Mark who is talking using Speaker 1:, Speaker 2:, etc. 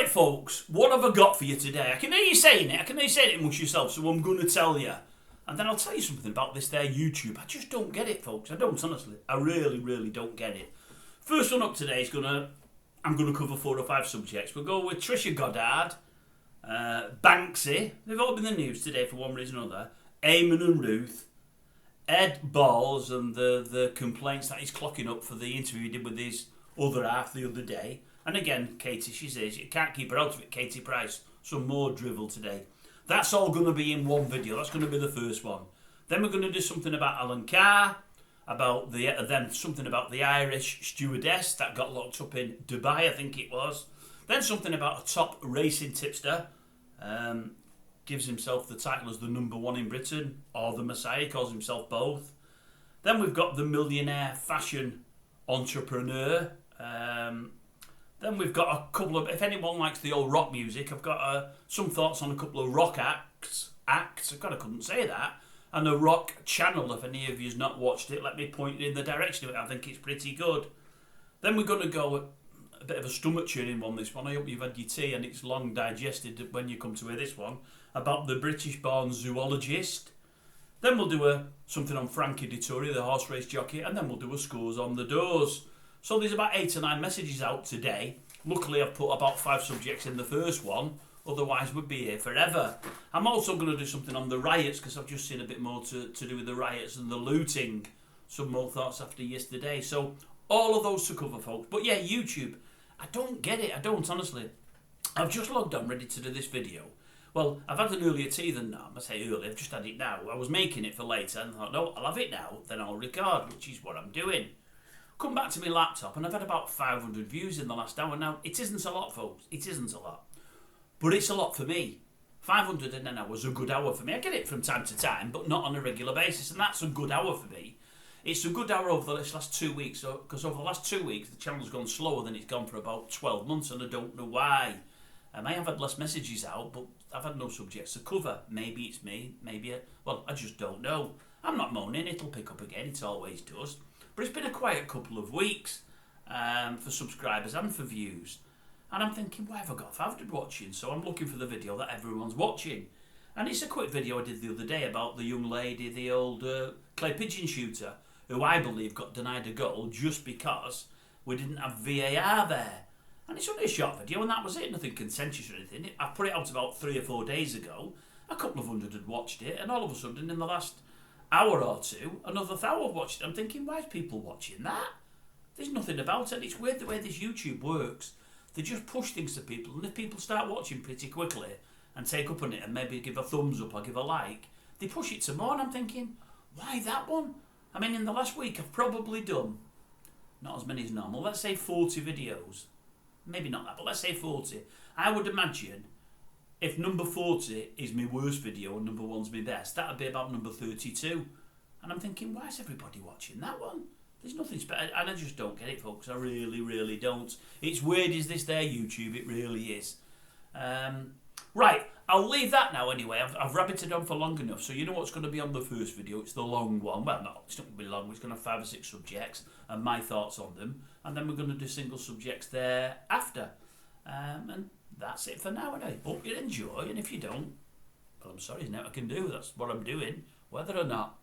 Speaker 1: Right, folks, what have I got for you today? I can hear you saying it. I can hear you saying it amongst yourself, so I'm going to tell you. And then I'll tell you something about this there YouTube. I just don't get it, folks. I don't, honestly. I really, really don't get it. First one up today is I'm going to cover 4 or 5 subjects. We'll go with Trisha Goddard, Banksy. They've all been in the news today for one reason or another. Eamon and Ruth, Ed Balls and the complaints that he's clocking up for the interview he did with his other half the other day. And again, Katie, she says, you can't keep her out of it, Katie Price. Some more drivel today. That's all going to be in one video. That's going to be the first one. Then we're going to do something about Alan Carr, then something about the Irish stewardess that got locked up in Dubai, I think it was. Then something about a top racing tipster. Gives himself the title as the #1 in Britain, or the Messiah, calls himself both. Then we've got the millionaire fashion entrepreneur. Then we've got a couple of, if anyone likes the old rock music, I've got some thoughts on a couple of rock acts, I couldn't say that, and a rock channel. If any of you's not watched it, let me point you in the direction of it. I think it's pretty good. Then we're going to go a bit of a stomach churning one, this one. I hope you've had your tea and it's long digested when you come to hear this one, about the British-born zoologist. Then we'll do something on Frankie Dettori, the horse race jockey, and then we'll do a scores on the doors. So there's about 8 or 9 messages out today. Luckily, I've put about 5 subjects in the first one. Otherwise, we'd be here forever. I'm also going to do something on the riots, because I've just seen a bit more to do with the riots and the looting. Some more thoughts after yesterday. So all of those to cover, folks. But yeah, YouTube. I don't get it. I don't, honestly. I've just logged on, ready to do this video. Well, I've had an earlier tea than now. I say early, I've just had it now. I was making it for later and I thought, no, I'll have it now, then I'll record, which is what I'm doing. Come back to my laptop and I've had about 500 views in the last hour. Now, it isn't a lot, folks. It isn't a lot. But it's a lot for me. 500 in an hour is a good hour for me. I get it from time to time, but not on a regular basis, and that's a good hour for me. It's a good hour over the last 2 weeks, because over the last 2 weeks, the channel's gone slower than it's gone for about 12 months, and I don't know why. I may have had less messages out, but I've had no subjects to cover. Maybe it's me, I just don't know. I'm not moaning, it'll pick up again, it always does. But it's been a quiet couple of weeks for subscribers and for views. And I'm thinking, why have I got 500 watching? So I'm looking for the video that everyone's watching. And it's a quick video I did the other day about the young lady, the old clay pigeon shooter, who I believe got denied a goal just because we didn't have VAR there. And it's only a short video, and that was it, nothing contentious or anything. I put it out about 3 or 4 days ago. A couple of hundred had watched it, and all of a sudden, in the last hour or two, another 1,000 watched it. I'm thinking, why is people watching that? There's nothing about it. It's weird the way this YouTube works. They just push things to people, and if people start watching pretty quickly and take up on it and maybe give a thumbs up or give a like, they push it some more, and I'm thinking, why that one? I mean, in the last week, I've probably done, not as many as normal, let's say 40 videos. Maybe not that, but let's say 40. I would imagine if number 40 is my worst video and number 1's my best, that would be about number 32. And I'm thinking, why is everybody watching that one? There's nothing special, and I just don't get it, folks. I really, really don't. It's weird, is this there, YouTube? It really is. Right, I'll leave that now anyway. I've rabbited on for long enough, so you know what's going to be on the first video. It's the long one. Well, no, it's not going to be long. It's going to have 5 or 6 subjects and my thoughts on them. And then we're going to do single subjects there after. And that's it for now, and I hope you enjoy. And if you don't, well, I'm sorry, there's nothing I can do. That's what I'm doing, whether or not.